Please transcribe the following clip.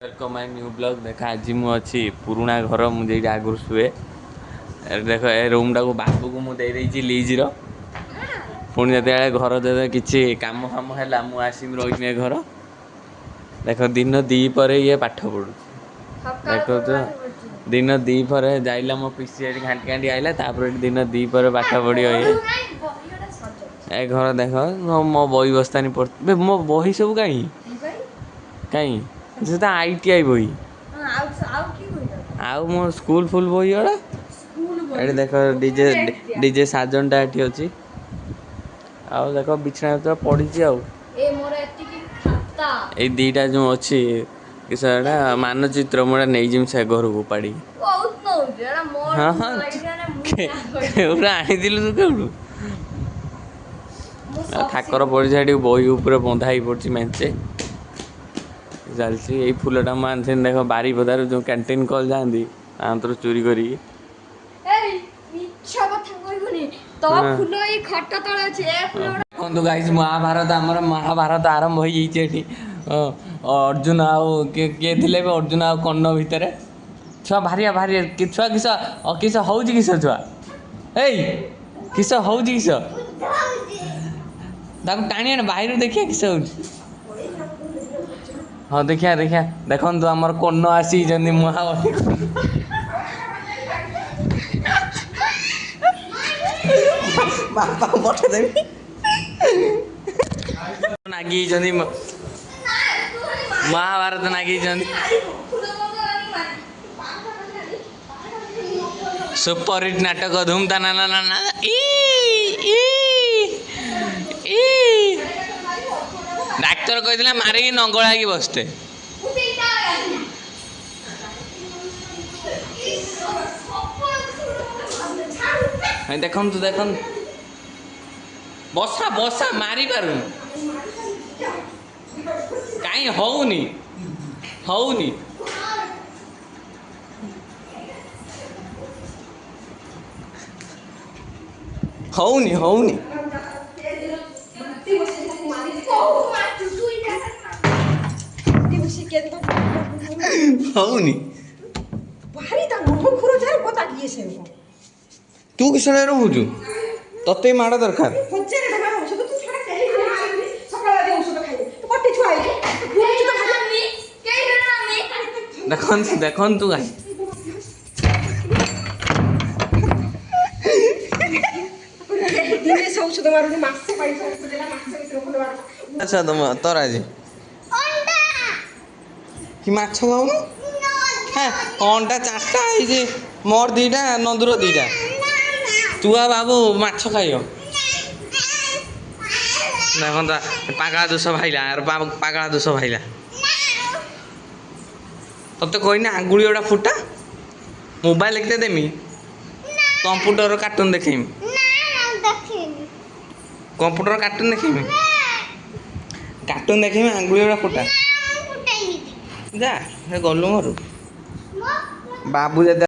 Welcome my new blog. देखा आज मु अच्छी पुराणा घर मुझे आगुरी शुए देख ए रूमटा को बाबू को मुझे लीजर पुणी जो घर जो किसी कम फाम है मुझे रही घर देख दिन दी पर ये पाठ पढ़ु देख तो दिन दी पर जाइला मो पीसी घाटी घाटी आइला दिन दी पर पाठ पढ़ ये घर देख मो बही बस्तानी पढ़ मो बही सब कहीं कहीं से तो ITI बही आउ मो स्कूल फुल बही एड़ा ये देख डीजे डीजे साजनटा ये अच्छी आउ देख बिछना तो पड़ी ए दीटा जो अच्छी किसा मानचित्र मुझे नहीं जिम से घर को पाड़ी हाँ हाँ आनी तू केउठू ठाकर पड़ी बही ऊपर बंधा ही पड़ी मेचे चलती यही फुलटा मुझे देख बारी पदार जो कैंटीन कल जाती आंतर चोरी करी गाइस महाभारत आमर महाभारत आरंभ हो अर्जुन आउ किए थे अर्जुन आउ कर्ण भितर छुआ भारी भारी छुआ किस किस हूँ किस छुआ ए किस हूँ किस टाणी बाहर देखिए किस हो हाँ देखिया देखिया देखु आमर कर्ण आसी महाभारत बापा पठेदेवी नागी महाभारत नागी सुपर हिट नाटक धूमता ना ना ना डाक्तर कहते मारिकी नंगला की बसते देखु देख बसा बसा मारी पार कहीं होनी होनी होनी होनी होनी तू किस रोचु तते माड़ दरकार देखन देखन तू गाई अच्छा तुम तोर आज कि माछ खाऊन हाँ अंडा 4टा है मोर 2टा नंदुर 2टा तुआ बाबू माछ खाइयो देखा पागला दोष भाईला पागला दोष भाईला तब कही ना आंगुड़ी गोटा फुटा मोबाइल देखते देमी कंप्यूटर कार्टून देखेमी कंप्यूटर कार्टून देखेमी कार्टून देखेमी आंगुड़ी गोटा फुटा जा गलु मोर बाबू